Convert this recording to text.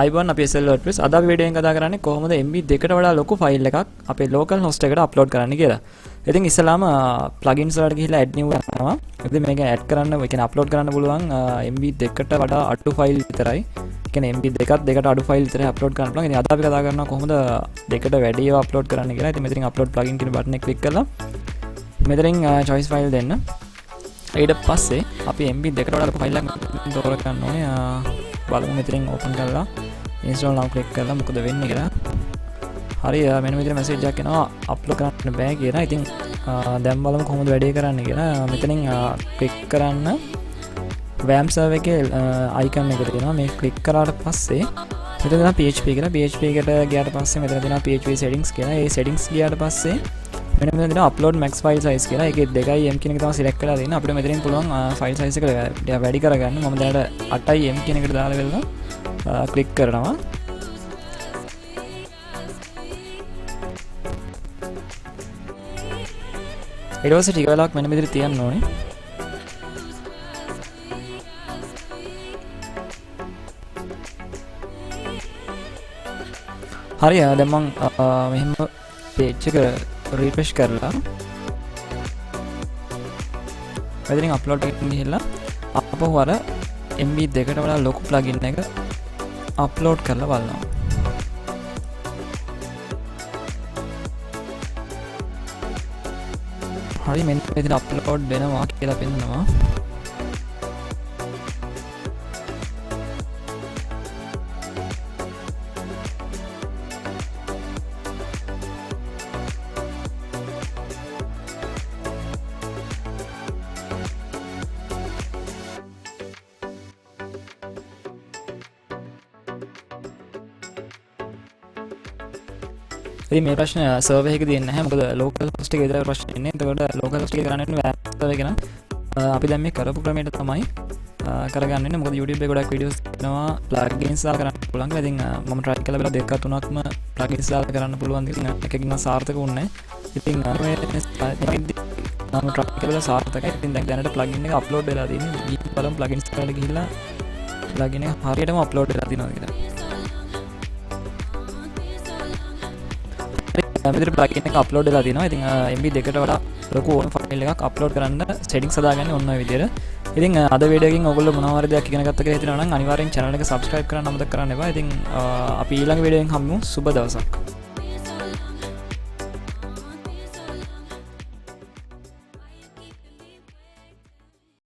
iBone අපි SL WordPress අද අපි වීඩියෝ එකෙන් කතා කරන්නේ කොහොමද MB දෙකට වඩා ලොකු ෆයිල් එකක් අපේ local host එකට අප්ලෝඩ් කරන්න කියලා. ඉතින් ඉස්සලාම plugins වලට ගිහිල්ලා add new කරනවා. ඉතින් මේක add කරන්න, ඒ කියන්නේ upload කරන්න පුළුවන් MB දෙකට වඩා අඩු ෆයිල් විතරයි. ඒ කියන්නේ MB දෙකට අඩු ෆයිල් විතරයි අප්ලෝඩ් කරන්න පුළුවන්. ඉතින් අද අපි කතා කරනවා කොහොමද දෙකට වැඩි ඒවා අප්ලෝඩ් කරන්න කියලා. ඉතින් මෙතනින් upload plugin කියන බටන් එක ක්ලික් කරලා මෙතනින් choice file දෙන්න. ඊට පස්සේ අපි MB දෙකට වඩා ලොකු ෆයිල් එකක් තෝරා ගන්න ඕනේ. බලමු මෙතනින් open කරලා install now click කරලා මොකද වෙන්නේ කියලා. හරි මෙන්න මෙතන message එකක් එනවා upload කරන්න බෑ කියලා. ඉතින් දැන් බලමු කොහොමද වැඩේ කරන්න කියලා. මෙතනින් click කරන්න WAMP server එකේ icon එක තියෙනවා. මේක click කරාට පස්සේ මෙතන තියෙනවා PHP කියලා. PHP එකට ගියාට පස්සේ මෙතන තියෙනවා PHP settings කියලා. ඒ settings ගියාට පස්සේ මෙන්න මෙතන තියෙනවා upload max file size කියලා. ඒකේ 2M කියන එක තමයි select කරලා තියෙන්නේ. අපිට මෙතනින් පුළුවන් file size එක වැඩි කරගන්න. මම දැනට 8M කියන එකට දාලා වෙලනවා. ක්ලික් කරනවා. ඊට පස්සේ ටික වෙලාවක් මෙන්න මෙතන තියන්න ඕනේ. හරි දැන් මම මෙහෙම page එක refresh කරලා මෙතනින් upload එකට ගිහිල්ලා අපහු අර MB දෙකට වඩා ලොකු plugin එක අප්ලෝඩ් කරලා බලනවා. හරි මෙන්න මෙතන අප්ලෝඩ් වෙනවා කියලා පෙන්නනවා. ඉතින් මේ ප්‍රශ්න සර්වර් එකේ දෙන්නේ නැහැ. මොකද local host එකේ විතර ප්‍රශ්න ඉන්නේ. එතකොට local host එකේ කරන්නේ WAMP server එක න. අපි දැන් මේ කරපු ක්‍රමයට තමයි කරගන්න ඉන්නේ. මොකද YouTube එකේ ගොඩක් videos තියෙනවා plugins දාලා කරන්න පුළුවන් කියලා. ඉතින් මම try කරලා බලලා දෙක තුනක්ම plugins දාලා කරන්න පුළුවන්. ඉතින් එකකින් සාර්ථක වුණේ නැහැ. ඉතින් මම try කරලා සාර්ථකයි. ඉතින් දැනට plugin එක upload වෙලා තියෙන්නේ. ඊට බලමු plugins වලට ගිහිල්ලා plugin එක හරියටම upload වෙලා තියෙනවද කියලා. මෙතන plugin එක upload වෙලා තියෙනවා. ඉතින් MB දෙකට වඩා ලොකු ඕන ෆයිල් එකක් upload කරන්න settings හදාගන්නේ ඔන්න ඔය විදිහට. ඉතින් අද වීඩියෝ එකකින් ඔයගොල්ලෝ මොනවා හරි දෙයක් ඉගෙන ගත්ත කියලා හිතනවා නම් අනිවාර්යෙන් channel එක subscribe කරන්න අමතක කරන්න එපා. ඉතින් අපි ඊළඟ වීඩියෝ එකෙන් හම්බෙමු. සුබ දවසක්.